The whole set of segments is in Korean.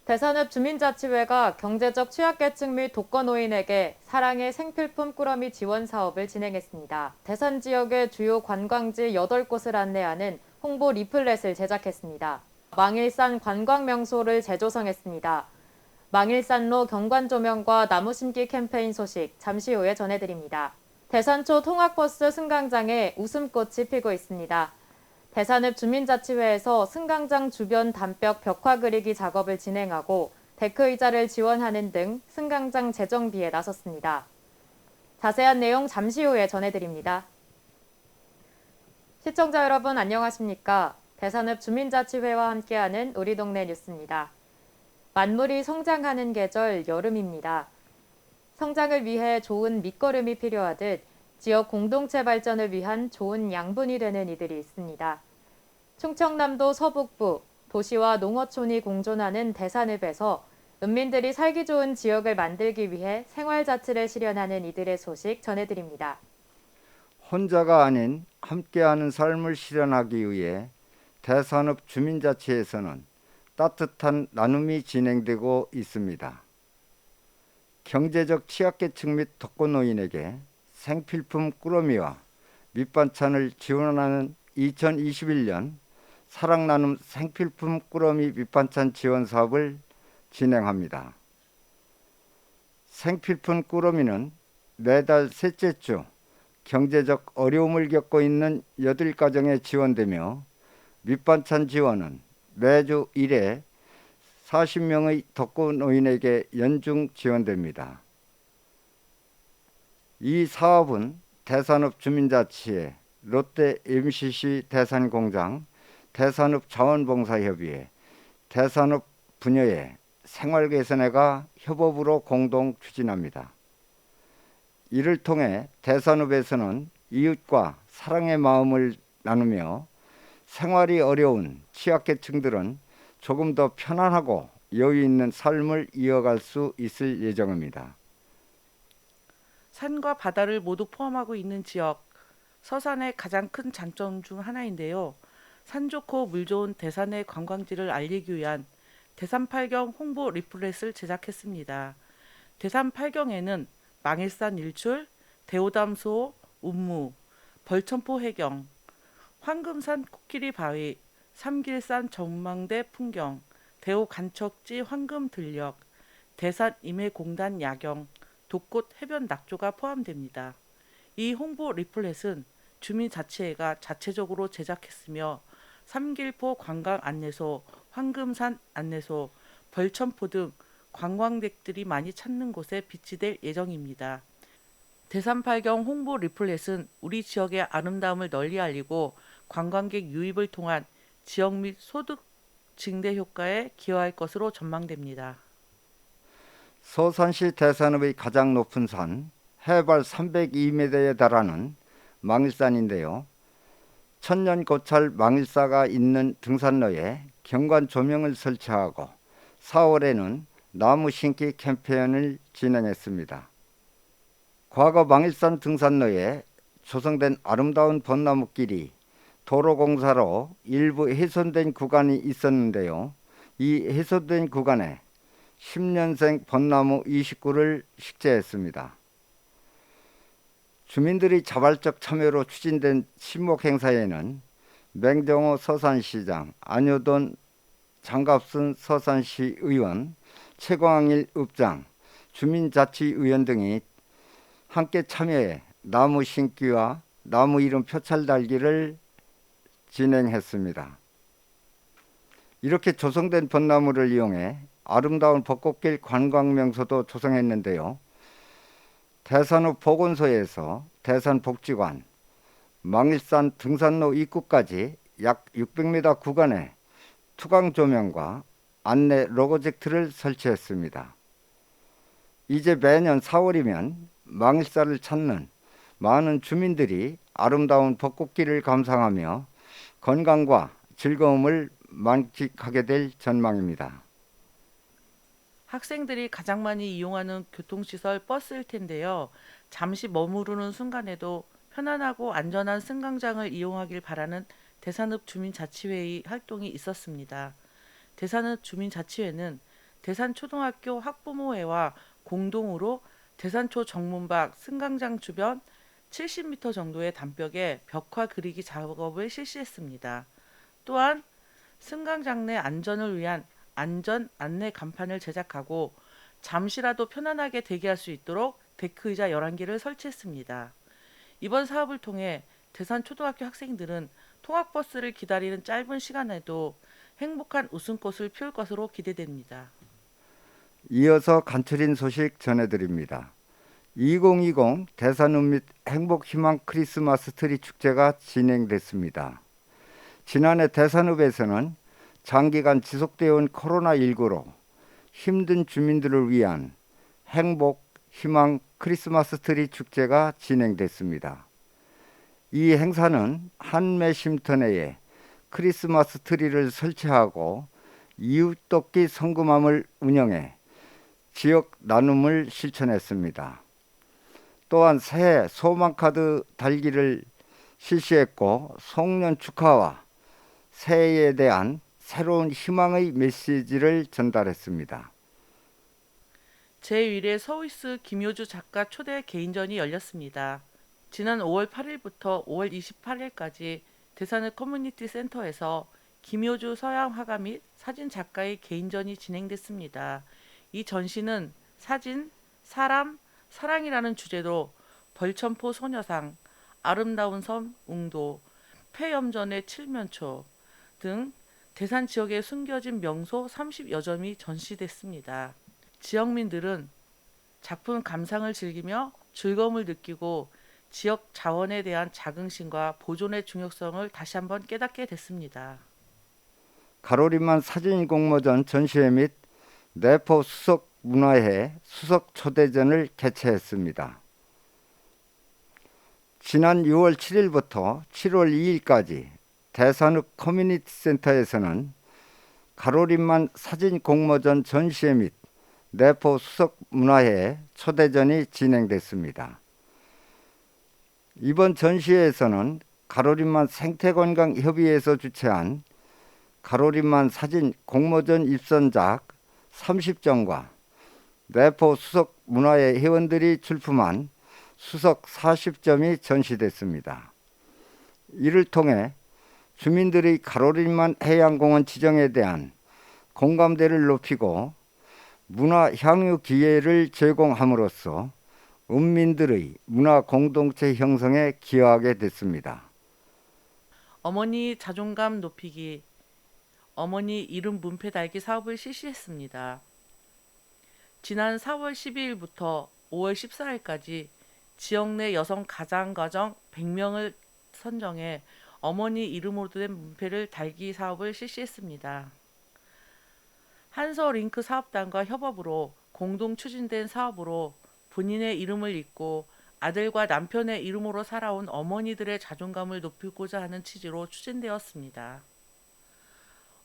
대산읍 주민자치회가 경제적 취약계층 및 독거노인에게 사랑의 생필품 꾸러미 지원 사업을 진행했습니다. 대산 지역의 주요 관광지 8곳을 안내하는 홍보 리플렛을 제작했습니다. 망일산 관광 명소를 재조성했습니다. 망일산로 경관 조명과 나무 심기 캠페인 소식 잠시 후에 전해드립니다. 대산초 통학버스 승강장에 웃음꽃이 피고 있습니다. 대산읍 주민자치회에서 승강장 주변 단벽 벽화 그리기 작업을 진행하고 데크 의자를 지원하는 등 승강장 재정비에 나섰습니다. 자세한 내용 잠시 후에 전해드립니다. 시청자 여러분 안녕하십니까? 대산읍 주민자치회와 함께하는 우리 동네 뉴스입니다. 만물이 성장하는 계절 여름입니다. 성장을 위해 좋은 밑거름이 필요하듯 지역 공동체 발전을 위한 좋은 양분이 되는 이들이 있습니다. 충청남도 서북부 도시와 농어촌이 공존하는 대산읍에서 읍민들이 살기 좋은 지역을 만들기 위해 생활자치를 실현하는 이들의 소식 전해드립니다. 혼자가 아닌 함께하는 삶을 실현하기 위해 대산읍 주민자치에서는 따뜻한 나눔이 진행되고 있습니다. 경제적 취약계층 및 독거노인에게 생필품 꾸러미와 밑반찬을 지원하는 2021년 사랑나눔 생필품 꾸러미 밑반찬 지원 사업을 진행합니다. 생필품 꾸러미는 매달 셋째 주 경제적 어려움을 겪고 있는 8가정에 지원되며 밑반찬 지원은 매주 1회 40명의 독거노인에게 연중 지원됩니다. 이 사업은 대산읍 주민자치회, 롯데 MCC 대산공장, 대산읍 자원봉사협의회, 대산읍 분여회, 생활개선회가 협업으로 공동 추진합니다. 이를 통해 대산읍에서는 이웃과 사랑의 마음을 나누며 생활이 어려운 취약계층들은 조금 더 편안하고 여유 있는 삶을 이어갈 수 있을 예정입니다. 산과 바다를 모두 포함하고 있는 지역, 서산의 가장 큰 장점 중 하나인데요. 산 좋고 물 좋은 대산의 관광지를 알리기 위한 대산 팔경 홍보 리플렛을 제작했습니다. 대산 팔경에는 망일산 일출, 대오담소, 운무, 벌천포 해경, 황금산 코끼리 바위, 삼길산 전망대 풍경, 대오 간척지 황금 들녘, 대산 임해공단 야경, 독꽃 해변 낙조가 포함됩니다. 이 홍보 리플렛은 주민자치회가 자체적으로 제작했으며 삼길포 관광 안내소, 황금산 안내소, 벌천포 등 관광객들이 많이 찾는 곳에 비치될 예정입니다. 대산팔경 홍보 리플렛은 우리 지역의 아름다움을 널리 알리고 관광객 유입을 통한 지역 및 소득 증대 효과에 기여할 것으로 전망됩니다. 서산시 대산읍의 가장 높은 산, 해발 302m에 달하는 망일산인데요. 천년고찰 망일사가 있는 등산로에 경관 조명을 설치하고 4월에는 나무 심기 캠페인을 진행했습니다. 과거 망일산 등산로에 조성된 아름다운 벚나무길이 도로공사로 일부 훼손된 구간이 있었는데요. 이 훼손된 구간에 10년생 벚나무 29를 식재했습니다. 주민들이 자발적 참여로 추진된 친목 행사에는 맹정호 서산시장, 안효돈 장갑순 서산시 의원, 최광일 읍장, 주민자치위원 등이 함께 참여해 나무 심기와 나무 이름 표찰 달기를 진행했습니다. 이렇게 조성된 벚나무를 이용해 아름다운 벚꽃길 관광명소도 조성했는데요. 대산읍 보건소에서 대산복지관, 망일산 등산로 입구까지 약 600m 구간에 투광 조명과 안내 로고젝트를 설치했습니다. 이제 매년 4월이면 망일산을 찾는 많은 주민들이 아름다운 벚꽃길을 감상하며 건강과 즐거움을 만끽하게 될 전망입니다. 학생들이 가장 많이 이용하는 교통시설 버스일 텐데요. 잠시 머무르는 순간에도 편안하고 안전한 승강장을 이용하길 바라는 대산읍 주민자치회의 활동이 있었습니다. 대산읍 주민자치회는 대산초등학교 학부모회와 공동으로 대산초 정문밖 승강장 주변 70m 정도의 단벽에 벽화 그리기 작업을 실시했습니다. 또한 승강장 내 안전을 위한 안전 안내 간판을 제작하고 잠시라도 편안하게 대기할 수 있도록 데크 의자 11개를 설치했습니다. 이번 사업을 통해 대산초등학교 학생들은 통학버스를 기다리는 짧은 시간에도 행복한 웃음꽃을 피울 것으로 기대됩니다. 이어서 간추린 소식 전해드립니다. 2020 대산읍 및 행복희망 크리스마스 트리 축제가 진행됐습니다. 지난해 대산읍에서는 장기간 지속되어 온 코로나19로 힘든 주민들을 위한 행복, 희망 크리스마스 트리 축제가 진행됐습니다. 이 행사는 한매 쉼터 내에 크리스마스 트리를 설치하고 이웃돕기 성금함을 운영해 지역 나눔을 실천했습니다. 또한 새해 소망카드 달기를 실시했고 송년 축하와 새해에 대한 새로운 희망의 메시지를 전달했습니다. 제1회 서울스 김효주 작가 초대 개인전이 열렸습니다. 지난 5월 8일부터 5월 28일까지 대산읍 커뮤니티 센터에서 김효주 서양 화가 및 사진 작가의 개인전이 진행됐습니다. 이 전시는 사진, 사람, 사랑이라는 주제로 벌천포 소녀상, 아름다운 섬 웅도, 폐염전의 칠면초 등 대산 지역에 숨겨진 명소 30여 점이 전시됐습니다. 지역민들은 작품 감상을 즐기며 즐거움을 느끼고 지역 자원에 대한 자긍심과 보존의 중요성을 다시 한번 깨닫게 됐습니다. 가로림만 사진 공모전 전시회 및 내포 수석 문화회 수석 초대전을 개최했습니다. 지난 6월 7일부터 7월 2일까지 대산읍 커뮤니티 센터에서는 가로림만 사진 공모전 전시회 및 내포 수석 문화회 초대전이 진행됐습니다. 이번 전시회에서는 가로림만 생태관광협의회에서 주최한 가로림만 사진 공모전 입선작 30점과 내포 수석 문화회 회원들이 출품한 수석 40점이 전시됐습니다. 이를 통해 주민들의 가로림만 해양공원 지정에 대한 공감대를 높이고 문화 향유 기회를 제공함으로써 읍민들의 문화 공동체 형성에 기여하게 됐습니다. 어머니 자존감 높이기, 어머니 이름 문패 달기 사업을 실시했습니다. 지난 4월 12일부터 5월 14일까지 지역 내 여성 가장가정 100명을 선정해 어머니 이름으로 된 문패를 달기 사업을 실시했습니다. 한서링크 사업단과 협업으로 공동 추진된 사업으로 본인의 이름을 잊고 아들과 남편의 이름으로 살아온 어머니들의 자존감을 높이고자 하는 취지로 추진되었습니다.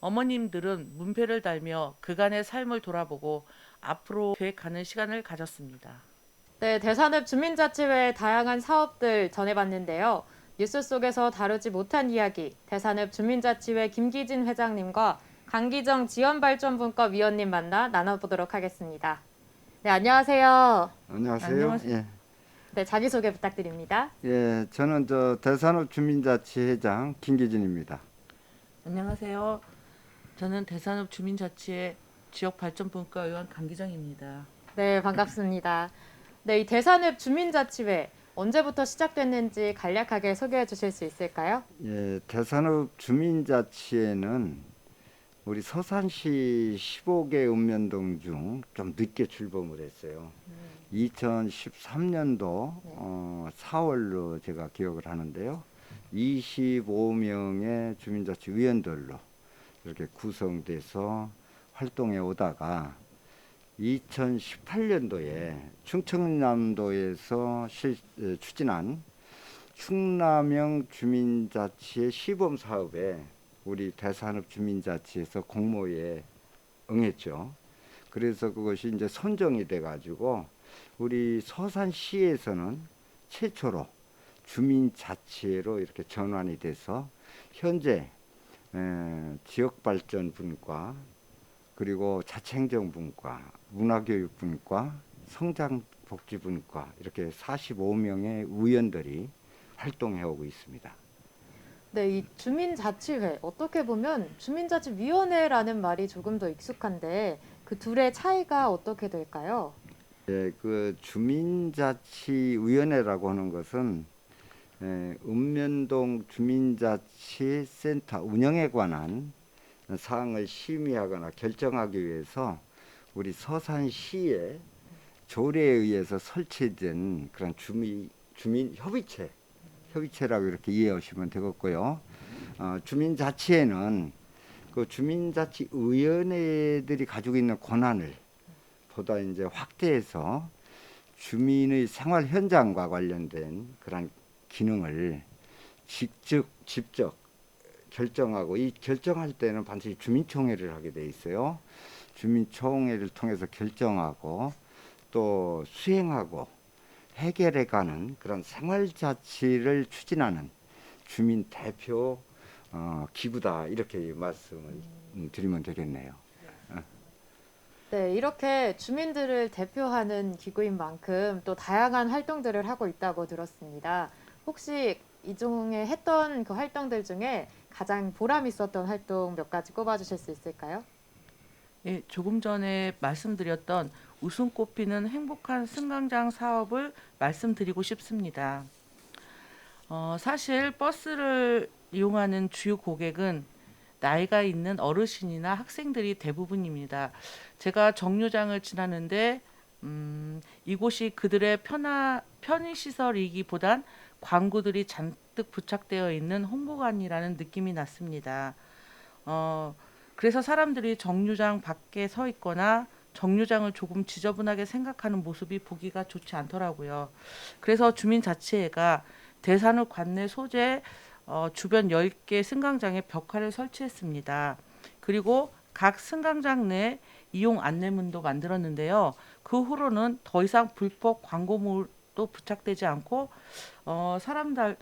어머님들은 문패를 달며 그간의 삶을 돌아보고 앞으로 계획하는 시간을 가졌습니다. 네, 대산읍 주민자치회의 다양한 사업들 전해봤는데요. 뉴스 속에서 다루지 못한 이야기, 대산읍 주민자치회 김기진 회장님과 강기정 지원발전분과 위원님 만나 나눠보도록 하겠습니다. 네, 안녕하세요. 안녕하세요. 안녕하세요. 예. 네, 자기소개 부탁드립니다. 예, 저는 대산읍 주민자치회장 김기진입니다. 안녕하세요. 저는 대산읍 주민자치회 지역발전분과 의원 강기정입니다. 네, 반갑습니다. 네, 이 대산읍 주민자치회 언제부터 시작됐는지 간략하게 소개해 주실 수 있을까요? 예, 대산읍 주민자치회는 우리 서산시 15개 읍면동 중 좀 늦게 출범을 했어요. 2013년도 4월로 제가 기억을 하는데요. 25명의 주민자치 위원들로 이렇게 구성돼서 활동해 오다가 2018년도에 충청남도에서 추진한 충남형 주민자치의 시범 사업에 우리 대산읍 주민자치에서 공모에 응했죠. 그래서 그것이 이제 선정이 돼가지고 우리 서산시에서는 최초로 주민자치회로 이렇게 전환이 돼서 현재 지역발전분과 그리고 자치행정분과, 문화교육분과, 성장복지분과 이렇게 45명의 의원들이 활동해 오고 있습니다. 네, 이 주민자치회, 어떻게 보면 주민자치위원회라는 말이 조금 더 익숙한데 그 둘의 차이가 어떻게 될까요? 예, 그 주민자치위원회라고 하는 것은 읍면동 주민자치센터 운영에 관한 사항을 심의하거나 결정하기 위해서 우리 서산시의 조례에 의해서 설치된 그런 협의체라고 이렇게 이해하시면 되겠고요. 주민자치회는 그 주민자치위원회들이 가지고 있는 권한을 보다 이제 확대해서 주민의 생활 현장과 관련된 그런 기능을 직접 결정하고, 이 결정할 때는 반드시 주민총회를 하게 돼 있어요. 주민총회를 통해서 결정하고 또 수행하고 해결해가는 그런 생활자치를 추진하는 주민 대표 기구다, 이렇게 말씀을 드리면 되겠네요. 네, 이렇게 주민들을 대표하는 기구인 만큼 또 다양한 활동들을 하고 있다고 들었습니다. 혹시 이 중에 했던 그 활동들 중에 가장 보람 있었던 활동 몇 가지 꼽아주실 수 있을까요? 예, 조금 전에 말씀드렸던 웃음꽃피는 행복한 승강장 사업을 말씀드리고 싶습니다. 사실 버스를 이용하는 주요 고객은 나이가 있는 어르신이나 학생들이 대부분입니다. 제가 정류장을 지나는데 이곳이 그들의 편의시설이기보단 광고들이 잔뜩 부착되어 있는 홍보관이라는 느낌이 났습니다. 그래서 사람들이 정류장 밖에 서 있거나 정류장을 조금 지저분하게 생각하는 모습이 보기가 좋지 않더라고요. 그래서 주민자치회가 대산읍 관내 소재 주변 10개 승강장에 벽화를 설치했습니다. 그리고 각 승강장 내 이용 안내문도 만들었는데요. 그 후로는 더 이상 불법 광고물도 부착되지 않고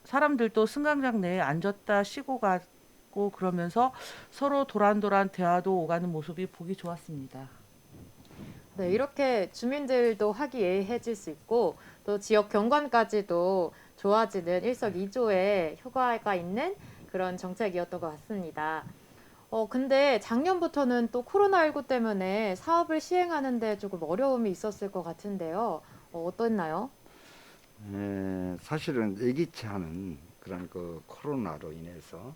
사람들도 승강장 내에 앉았다 쉬고 가고 그러면서 서로 도란도란 대화도 오가는 모습이 보기 좋았습니다. 네, 이렇게 주민들도 화기애애해질 수 있고 또 지역 경관까지도 좋아지는 일석이조의 효과가 있는 그런 정책이었던 것 같습니다. 근데 작년부터는 또 코로나19 때문에 사업을 시행하는데 조금 어려움이 있었을 것 같은데요. 어땠나요? 사실은 예기치 않은 그런 그 코로나로 인해서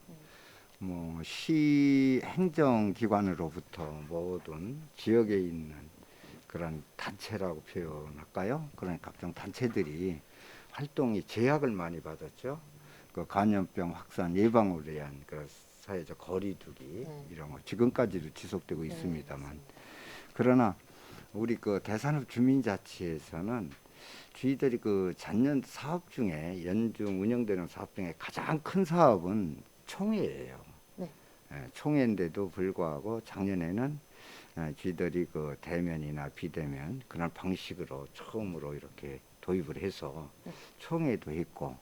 뭐 시 행정기관으로부터 모든 지역에 있는 그런 단체라고 표현할까요? 그런 각종 단체들이 활동이 제약을 많이 받았죠. 그 감염병 확산 예방을 위한 그 사회적 거리두기 이런 거 지금까지도 지속되고 있습니다만, 그러나 우리 그 대산읍 주민자치에서는 저희들이 그 작년 사업 중에 연중 운영되는 사업 중에 가장 큰 사업은 총회예요. 네. 총회인데도 불구하고 작년에는 저희들이 그 대면이나 비대면 그런 방식으로 처음으로 이렇게 도입을 해서 총회도 했고,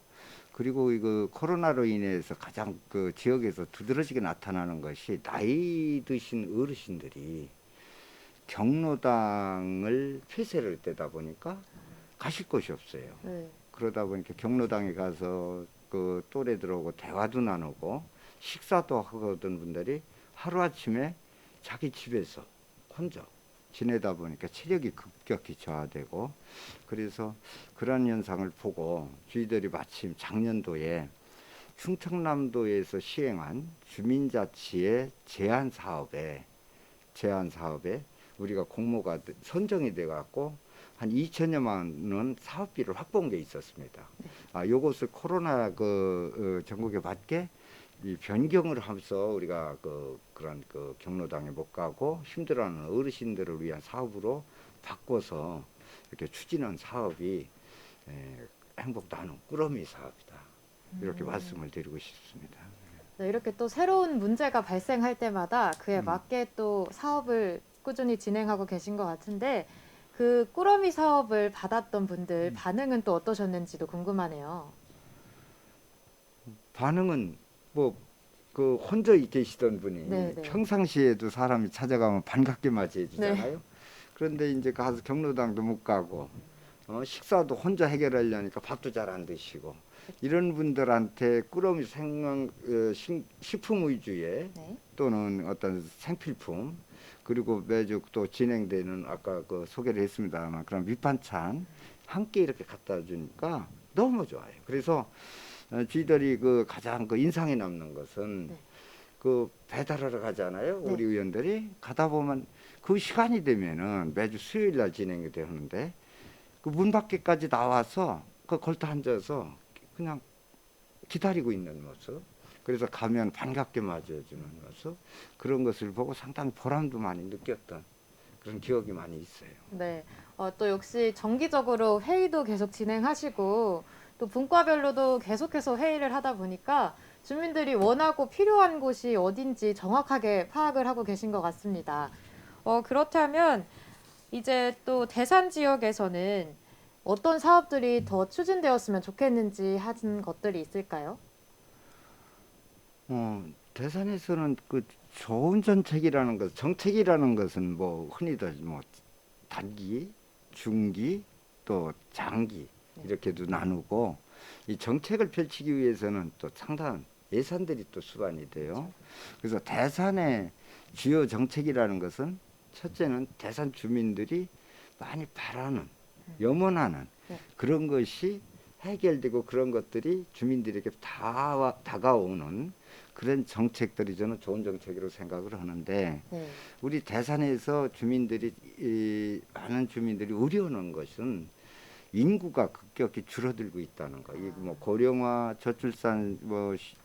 그리고 이거 코로나로 인해서 가장 그 지역에서 두드러지게 나타나는 것이 나이 드신 어르신들이 경로당을 폐쇄를 되다 보니까 가실 곳이 없어요. 네. 그러다 보니까 경로당에 가서 그 또래들하고 대화도 나누고 식사도 하거든 분들이 하루아침에 자기 집에서 혼자 지내다 보니까 체력이 급격히 저하되고, 그래서 그런 현상을 보고 저희들이 마침 작년도에 충청남도에서 시행한 주민자치의 제한 사업에 우리가 공모가 선정이 돼 갖고 한 2천여만 원 사업비를 확보한 게 있었습니다. 요것을 코로나 전국에 맞게 이 변경을 하면서 우리가 그런 경로당에 못 가고 힘들어하는 어르신들을 위한 사업으로 바꿔서 이렇게 추진한 사업이 행복 나눔 꾸러미 사업이다, 이렇게 말씀을 드리고 싶습니다. 네, 이렇게 또 새로운 문제가 발생할 때마다 그에 맞게 또 사업을 꾸준히 진행하고 계신 것 같은데 그 꾸러미 사업을 받았던 분들 반응은 또 어떠셨는지도 궁금하네요. 반응은 뭐 그 혼자 계시던 분이 네, 네. 평상시에도 사람이 찾아가면 반갑게 맞이해 주잖아요. 그런데 이제 가서 경로당도 못 가고 식사도 혼자 해결하려니까 밥도 잘 안 드시고 이런 분들한테 꾸러미 식품 위주의 네. 또는 어떤 생필품 그리고 매주 또 진행되는 아까 그 소개를 했습니다만 그런 밑반찬 함께 이렇게 갖다 주니까 너무 좋아요. 그래서 저희들이 그 가장 그 인상에 남는 것은 네. 그 배달하러 가잖아요. 네. 우리 의원들이 가다 보면 그 시간이 되면은 매주 수요일 날 진행이 되는데 그 문 밖에까지 나와서 그 걸터 앉아서 그냥 기다리고 있는 모습. 그래서 가면 반갑게 맞이해주는 모습. 그런 것을 보고 상당히 보람도 많이 느꼈던 그런 기억이 많이 있어요. 네. 또 역시 정기적으로 회의도 계속 진행하시고 또 분과별로도 계속해서 회의를 하다 보니까 주민들이 원하고 필요한 곳이 어딘지 정확하게 파악을 하고 계신 것 같습니다. 그렇다면 이제 또 대산 지역에서는 어떤 사업들이 더 추진되었으면 좋겠는지 하는 것들이 있을까요? 대산에서는 그 좋은 정책이라는 것, 정책이라는 것은 뭐 흔히들 뭐 단기, 중기, 또 장기 이렇게도 나누고 이 정책을 펼치기 위해서는 또 상당한 예산들이 또 수반이 돼요. 그래서 대산의 주요 정책이라는 것은 첫째는 대산 주민들이 많이 바라는, 염원하는 네. 그런 것이 해결되고 그런 것들이 주민들에게 다가오는 그런 정책들이 저는 좋은 정책이라고 생각을 하는데 네. 우리 대산에서 주민들이 많은 주민들이 우려하는 것은 인구가 급격히 줄어들고 있다는 거. 이 뭐 고령화 저출산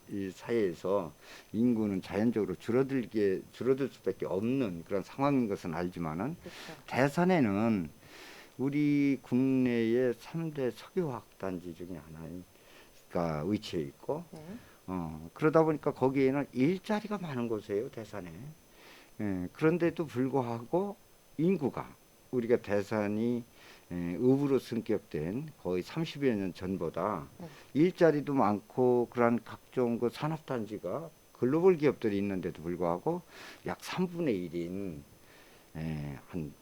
이 사회에서 인구는 자연적으로 줄어들 수밖에 없는 그런 상황인 것은 알지만은 그렇죠. 대산에는 우리 국내의 3대 석유화학 단지 중에 하나가 위치해 있고 네. 그러다 보니까 거기에는 일자리가 많은 곳이에요, 대산에. 예, 그런데도 불구하고 인구가 우리가 대산이 읍으로 승격된 거의 30여 년 전보다 네. 일자리도 많고 그런 각종 그 산업단지가 글로벌 기업들이 있는데도 불구하고 약 3분의 1인 한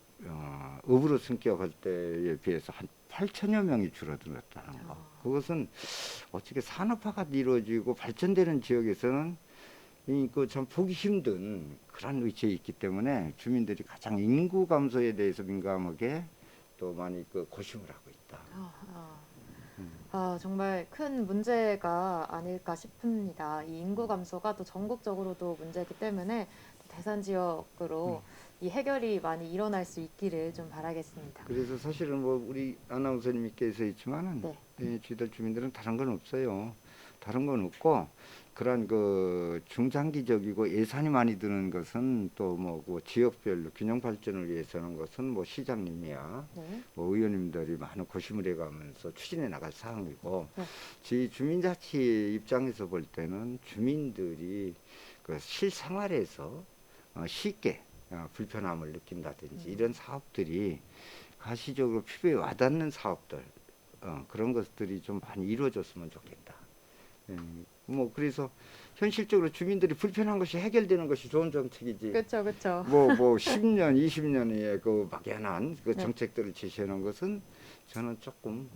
읍으로 승격할 때에 비해서 한 8천여 명이 줄어들었다는 거. 그것은 어떻게 산업화가 이루어지고 발전되는 지역에서는 참 보기 힘든 그런 위치에 있기 때문에 주민들이 가장 인구 감소에 대해서 민감하게 또 많이 고심을 하고 있다. 정말 큰 문제가 아닐까 싶습니다. 이 인구 감소가 또 전국적으로도 문제이기 때문에 대산 지역으로 이 해결이 많이 일어날 수 있기를 좀 바라겠습니다. 그래서 사실은 뭐 우리 아나운서님께서 있지만은 네. 저희들 주민들은 다른 건 없어요. 다른 건 없고 그런 그 중장기적이고 예산이 많이 드는 것은 또 뭐 그 지역별로 균형 발전을 위해서는 것은 뭐 시장님이야 네. 뭐 의원님들이 많은 고심을 해가면서 추진해 나갈 사항이고 네. 저희 주민자치 입장에서 볼 때는 주민들이 그 실생활에서 쉽게 불편함을 느낀다든지 이런 사업들이 가시적으로 피부에 와닿는 사업들 그런 것들이 좀 많이 이루어졌으면 좋겠다. 뭐 그래서 현실적으로 주민들이 불편한 것이 해결되는 것이 좋은 정책이지. 그렇죠, 그렇죠. 뭐 10년, 20년의 그 막연한 그 네. 정책들을 제시하는 것은 저는 조금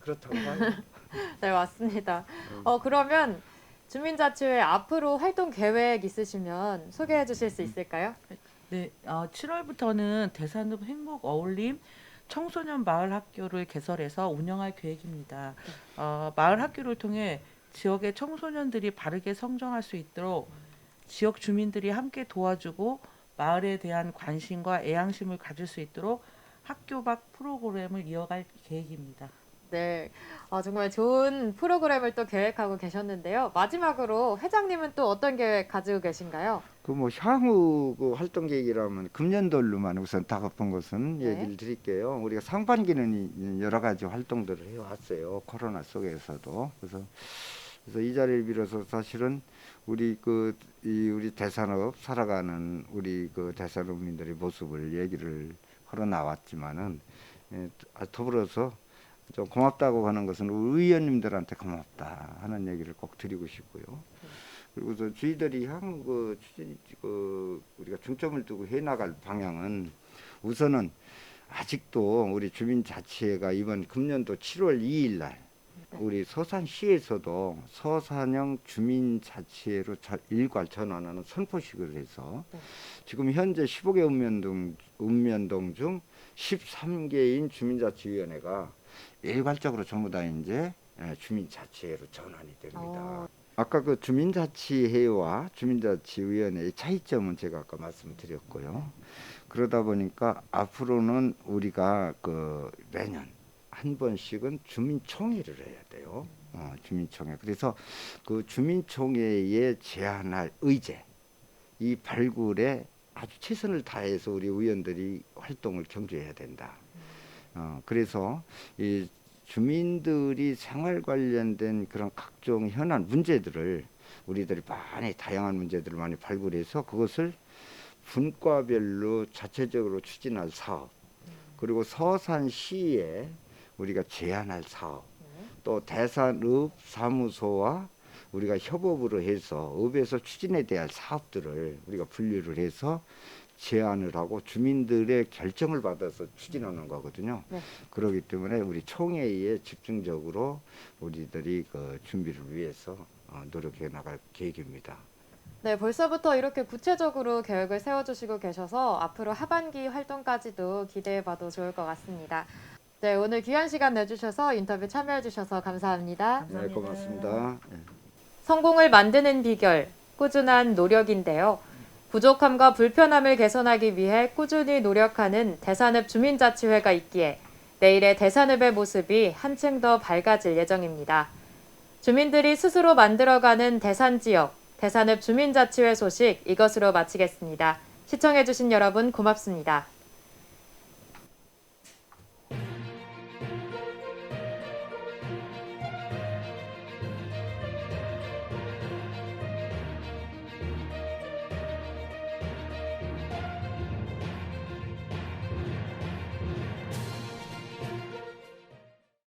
그렇다고 봐요. 네, 맞습니다. 그러면 주민자치회 앞으로 활동 계획 있으시면 소개해 주실 수 있을까요? 네, 7월부터는 대산읍 행복 어울림 청소년 마을 학교를 개설해서 운영할 계획입니다. 마을 학교를 통해 지역의 청소년들이 바르게 성장할 수 있도록 지역 주민들이 함께 도와주고 마을에 대한 관심과 애양심을 가질 수 있도록 학교 밖 프로그램을 이어갈 계획입니다. 네, 정말 좋은 프로그램을 또 계획하고 계셨는데요. 마지막으로 회장님은 또 어떤 계획 가지고 계신가요? 그 뭐 향후 그 활동 계획이라면 금년도로만 우선 다급한 것은 네. 얘기를 드릴게요. 우리가 상반기는 여러 가지 활동들을 해왔어요. 코로나 속에서도. 그래서 이 자리를 빌어서 사실은 우리 우리 대산업 살아가는 우리 그 대산업민들의 모습을 얘기를 하러 나왔지만은 더불어서 좀 고맙다고 하는 것은 우리 의원님들한테 고맙다 하는 얘기를 꼭 드리고 싶고요. 그리고서 저희들이 향후 우리가 중점을 두고 해나갈 방향은 우선은 아직도 우리 주민자치회가 이번 금년도 7월 2일 날 우리 서산시에서도 서산형 주민자치회로 일괄 전환하는 선포식을 해서 지금 현재 15개 읍면동 중 13개인 주민자치위원회가 일괄적으로 전부 다 이제 주민자치회로 전환이 됩니다. 아까 그 주민자치회와 주민자치위원회의 차이점은 제가 아까 말씀드렸고요. 그러다 보니까 앞으로는 우리가 그 매년 한 번씩은 주민총회를 해야 돼요. 주민총회. 그래서 그 주민총회에 제안할 의제, 이 발굴에 아주 최선을 다해서 우리 의원들이 활동을 경주해야 된다. 그래서 이 주민들이 생활 관련된 그런 각종 현안 문제들을 우리들이 많이 다양한 문제들을 많이 발굴해서 그것을 분과별로 자체적으로 추진할 사업, 그리고 서산시에 우리가 제안할 사업, 또 대산읍 사무소와 우리가 협업으로 해서 읍에서 추진해야 될 사업들을 우리가 분류를 해서 제안을 하고 주민들의 결정을 받아서 추진하는 거거든요. 네. 그렇기 때문에 우리 총회에 집중적으로 우리들이 그 준비를 위해서 노력해 나갈 계획입니다. 네, 벌써부터 이렇게 구체적으로 계획을 세워주시고 계셔서 앞으로 하반기 활동까지도 기대해봐도 좋을 것 같습니다. 네, 오늘 귀한 시간 내주셔서 인터뷰 참여해주셔서 감사합니다. 네, 고맙습니다. 성공을 만드는 비결, 꾸준한 노력인데요. 부족함과 불편함을 개선하기 위해 꾸준히 노력하는 대산읍 주민자치회가 있기에 내일의 대산읍의 모습이 한층 더 밝아질 예정입니다. 주민들이 스스로 만들어가는 대산지역, 대산읍 주민자치회 소식 이것으로 마치겠습니다. 시청해주신 여러분 고맙습니다.